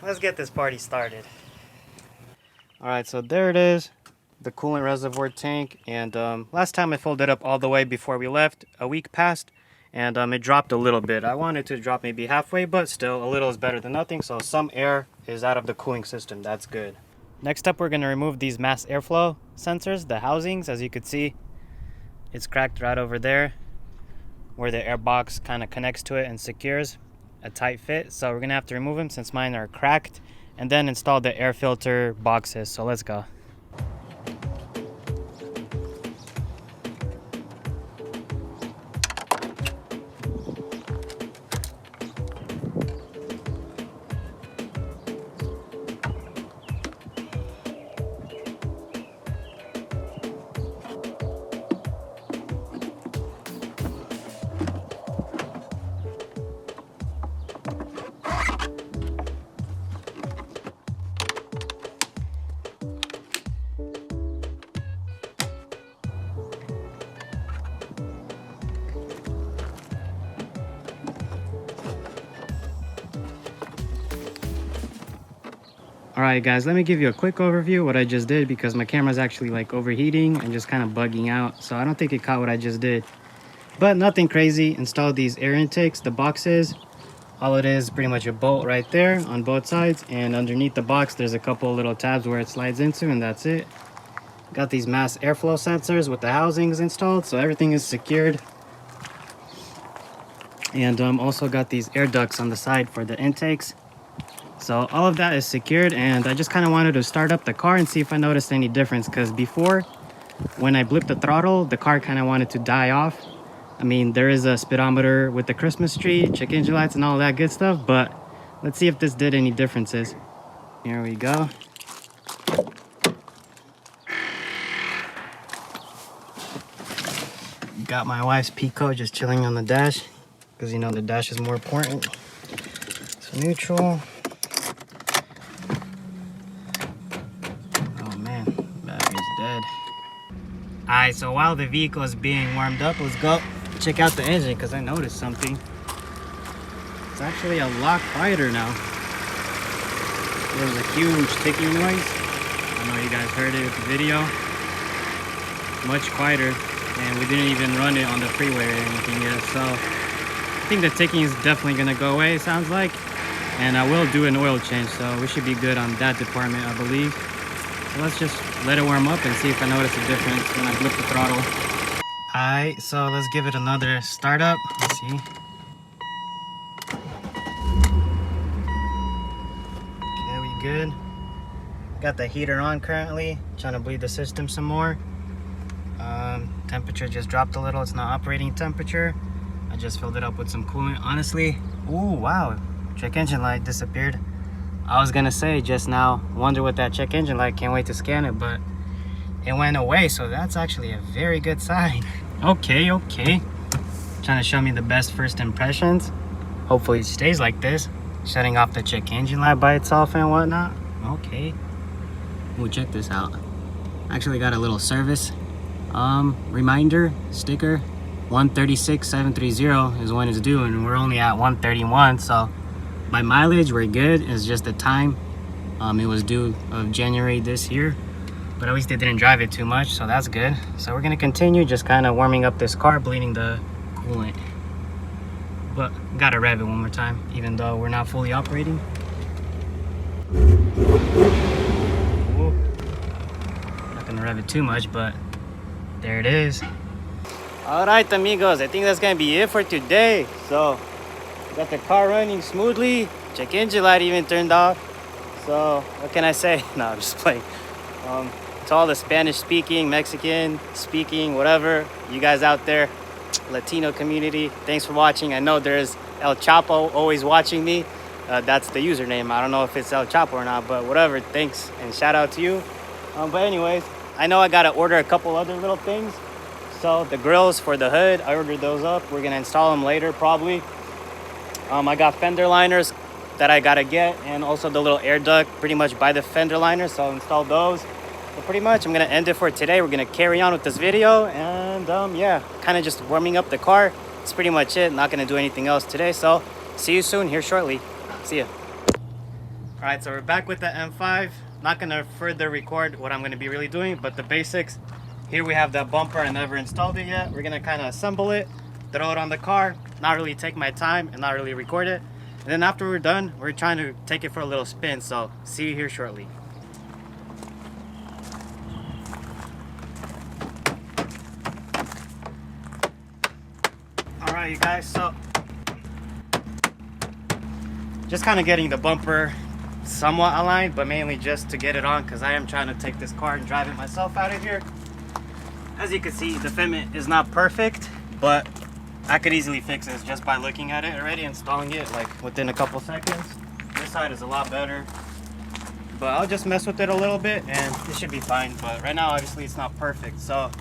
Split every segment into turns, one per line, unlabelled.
let's get this party started. All right, so there it is, the coolant reservoir tank. And last time I filled it up all the way before we left, a week passed, and it dropped a little bit. I wanted to drop maybe halfway, but still a little is better than nothing. So some air is out of the cooling system. That's good. Next up, we're going to remove these mass airflow sensors, the housings. As you could see, it's cracked right over there where the air box kind of connects to it and secures a tight fit. So we're going to have to remove them since mine are cracked, and then install the air filter boxes. So let's go. Alright guys, let me give you a quick overview of what I just did, because my camera's actually like overheating and just kind of bugging out, so I don't think it caught what I just did. But nothing crazy. Installed these air intakes, the boxes. All it is pretty much a bolt right there on both sides, and underneath the box there's a couple little tabs where it slides into, and that's it. Got these mass airflow sensors with the housings installed, so everything is secured. And also got these air ducts on the side for the intakes. So all of that is secured, and I just kind of wanted to start up the car and see if I noticed any difference, because before, when I blipped the throttle, the car kind of wanted to die off. I mean, there is a speedometer with the Christmas tree, check engine lights, and all that good stuff, but let's see if this did any differences. Here we go. Got my wife's Pico just chilling on the dash, because you know the dash is more important. So neutral. Alright, so while the vehicle is being warmed up, let's go check out the engine, because I noticed something. It's actually a lot quieter now. There was a huge ticking noise. I know you guys heard it in the video. Much quieter, and we didn't even run it on the freeway or anything yet. So I think the ticking is definitely going to go away, it sounds like. And I will do an oil change, so we should be good on that department, I believe. So let's just let it warm up and see if I notice a difference when I flip the throttle. Alright, so let's give it another startup. Let's see. Okay, we good. Got the heater on currently. Trying to bleed the system some more. Temperature just dropped a little. It's not operating temperature. I just filled it up with some coolant. Honestly, ooh, wow. Check engine light disappeared. I was gonna say just now, wonder what that check engine light, can't wait to scan it, but it went away, so that's actually a very good sign. Okay. Trying to show me the best first impressions. Hopefully it stays like this. Shutting off the check engine light by itself and whatnot. Okay. We'll check this out. Actually got a little service reminder sticker. 136,730 is when it's due, and we're only at 131, so by mileage we're good. It's just the time. It was due of January this year, but at least they didn't drive it too much, so that's good. So we're gonna continue just kind of warming up this car, bleeding the coolant, but gotta rev it one more time even though we're not fully operating. Whoa. Not gonna rev it too much, but there it is. All right, amigos, I think that's gonna be it for today. So got the car running smoothly. Check engine light even turned off. So what can I say? No, I'm just playing. To all the Spanish speaking, Mexican speaking, whatever, you guys out there, Latino community, thanks for watching. I know there's El Chapo always watching me. That's the username. I don't know if it's El Chapo or not, but whatever, thanks and shout out to you. But anyways, I know I gotta order a couple other little things. So the grills for the hood, I ordered those up. We're gonna install them later probably. I got fender liners that I gotta get, and also the little air duct pretty much by the fender liner, so I'll install those. But pretty much I'm gonna end it for today. We're gonna carry on with this video, and yeah, kind of just warming up the car. It's pretty much it. Not gonna do anything else today, so see you soon here shortly. See ya. Alright, so we're back with the M5. Not gonna further record what I'm gonna be really doing, but the basics. Here we have that bumper. I never installed it yet. We're gonna kind of assemble it, throw it on the car, not really take my time and not really record it. And then after we're done, we're trying to take it for a little spin, so see you here shortly. Alright you guys, so just kind of getting the bumper somewhat aligned, but mainly just to get it on because I am trying to take this car and drive it myself out of here. As you can see, the fitment is not perfect, but I could easily fix this just by looking at it already, installing it like within a couple seconds. This side is a lot better, but I'll just mess with it a little bit and it should be fine. But right now, obviously it's not perfect. So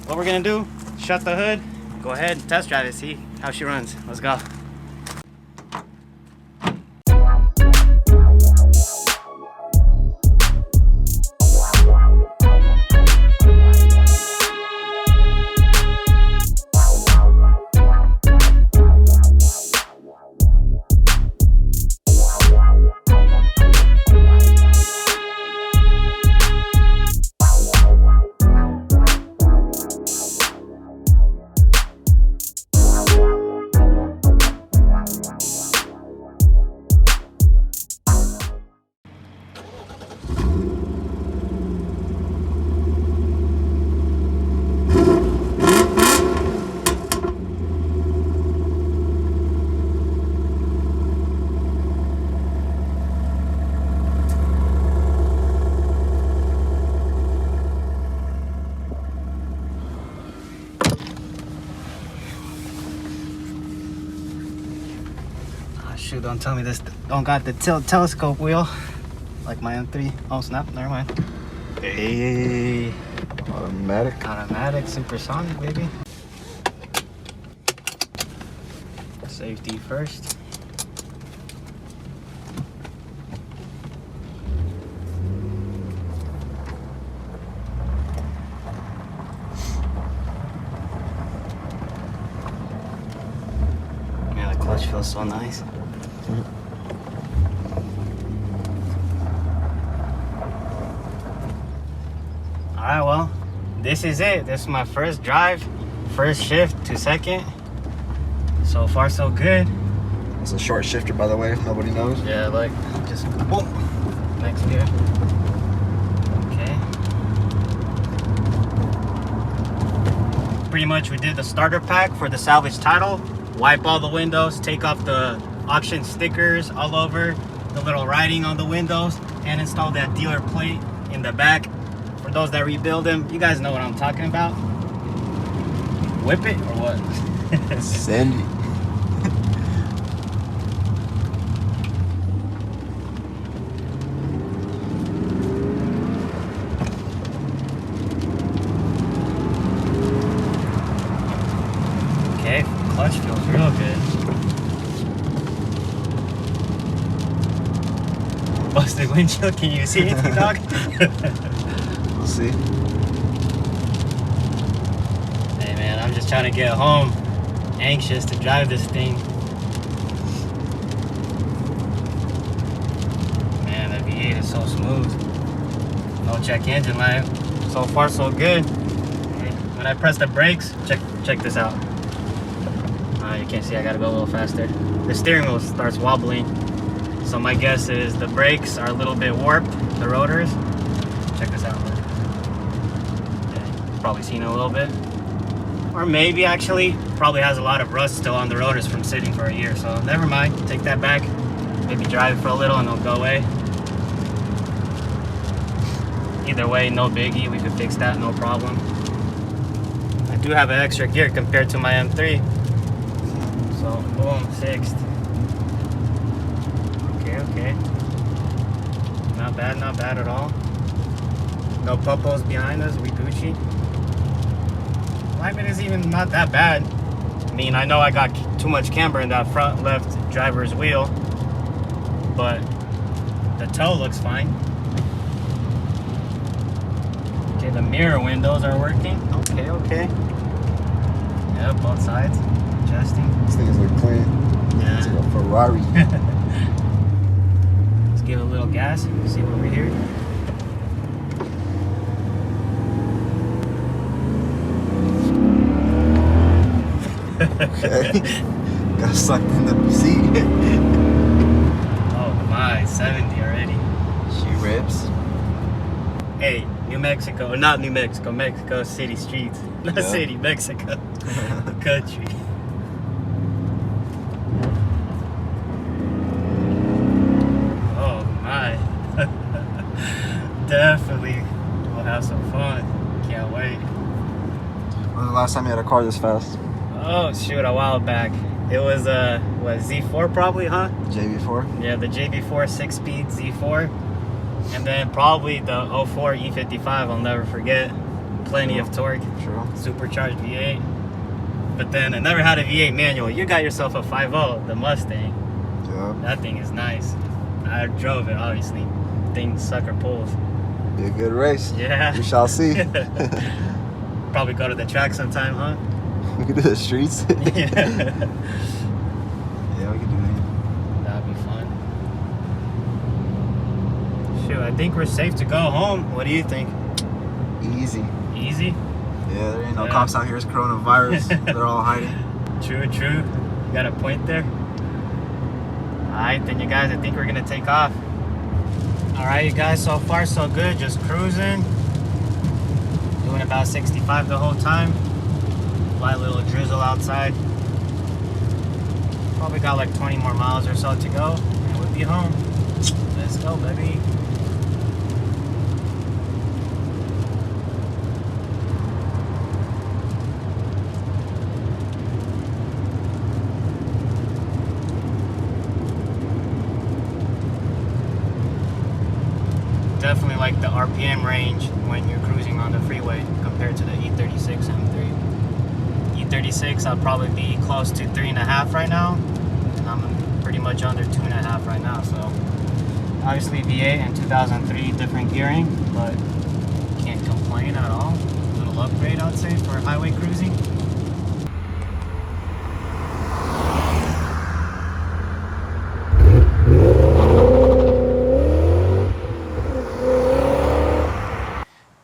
what we're gonna do, shut the hood, go ahead and test drive it, see how she runs. Let's go. Shoot, don't tell me this don't got the telescope wheel like my M3. Oh snap, never mind. Hey, automatic supersonic, baby. Safety first. Yeah, the clutch feels so nice. Alright, well, this is it. This is my first drive, first shift to second. So far, so good.
It's a short shifter, by the way, if nobody knows.
Yeah, like, just, oh, next gear. Okay. Pretty much we did the starter pack for the salvage title. Wipe all the windows, take off the auction stickers all over, the little writing on the windows, and install that dealer plate in the back. For those that rebuild them, you guys know what I'm talking about. Whip it or what?
Sandy.
Okay, clutch feels real good. Busted windshield, can you see anything, dog?
See?
Hey man, I'm just trying to get home. Anxious to drive this thing. Man, that V8 is so smooth. No check engine light. So far so good. Okay. When I press the brakes, check this out. You can't see, I gotta go a little faster. The steering wheel starts wobbling. So my guess is the brakes are a little bit warped, the rotors. Check this out. Probably seen it a little bit, or maybe actually probably has a lot of rust still on the rotors from sitting for a year, so never mind, take that back, maybe drive it for a little and it'll go away. Either way, no biggie, we could fix that, no problem. I do have an extra gear compared to my M3, so boom, fixed. Okay, not bad at all. No puppos behind us, we Gucci. Alignment is even not that bad. I mean, I know I got too much camber in that front left driver's wheel, but the toe looks fine. Okay, the mirror windows are working. Okay. Yeah, both sides. Adjusting.
These things look clean.
Yeah.
It's like a Ferrari.
Let's give it a little gas, see what we hear.
Okay. Got sucked in the seat.
Oh my, 70 already.
She rips.
Hey, New Mexico, not New Mexico, Mexico City streets. Not
Yeah.
city, Mexico. Country. Oh my. Definitely. We'll have some fun. Can't wait.
When was the last time you had a car this fast?
Oh shoot, a while back. It was what, Z4 probably, huh?
JB4?
Yeah, the JB4 6-speed Z4. And then probably the 04 E55, I'll never forget. Plenty of torque.
True.
Supercharged V8. But then I never had a V8 manual. You got yourself a 5.0, the Mustang.
Yeah.
That thing is nice. I drove it, obviously. Thing sucker pulls.
Be a good race.
Yeah.
We shall see.
Probably go to the track sometime, huh?
We could do the streets.
Yeah.
Yeah, we could do that.
That'd be fun. Shoot, I think we're safe to go home. What do you think?
Easy.
Easy?
Yeah, there ain't no
Yeah.
cops out here. It's coronavirus. They're all hiding.
True, true. You got a point there. Alright, then you guys, I think we're gonna take off. Alright, you guys, so far so good. Just cruising. Doing about 65 the whole time. Light little drizzle outside. Probably got like 20 more miles or so to go, and we'll be home. Let's go, baby. Definitely like the RPM range when you're cruising on the freeway compared to the E36 M3. E36, I'll probably be close to 3.5 right now, and I'm pretty much under 2.5 right now. So obviously V8 and 2003 different gearing, but can't complain at all. A little upgrade, I'd say, for highway cruising.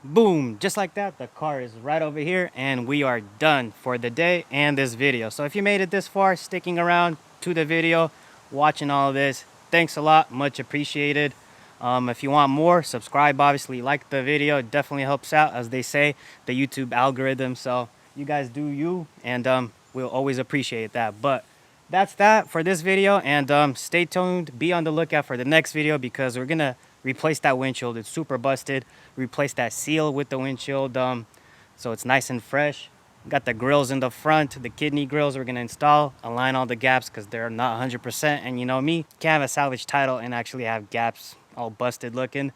Boom, just like that, the car is right over here and we are done for the day and this video. So if you made it this far, sticking around to the video, watching all of this, thanks a lot, much appreciated. If you want more, subscribe, obviously, like the video. It definitely helps out, as they say, the YouTube algorithm. So you guys do you, and we'll always appreciate that. But that's that for this video, and stay tuned, be on the lookout for the next video, because we're gonna replace that windshield. It's super busted. Replace that seal with the windshield, so it's nice and fresh. Got the grills in the front, the kidney grills we're gonna install, align all the gaps because they're not 100%. And you know me, can't have a salvage title and actually have gaps all busted looking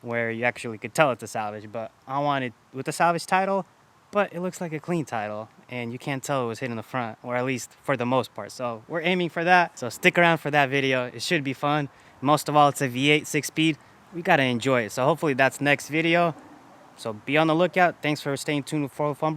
where you actually could tell it's a salvage. But I want it with a salvage title, but it looks like a clean title and you can't tell it was hit in the front, or at least for the most part. So we're aiming for that, so stick around for that video. It should be fun. Most of all, it's a V8 6-speed. We gotta enjoy it. So hopefully that's next video. So be on the lookout. Thanks for staying tuned for Fun Bro.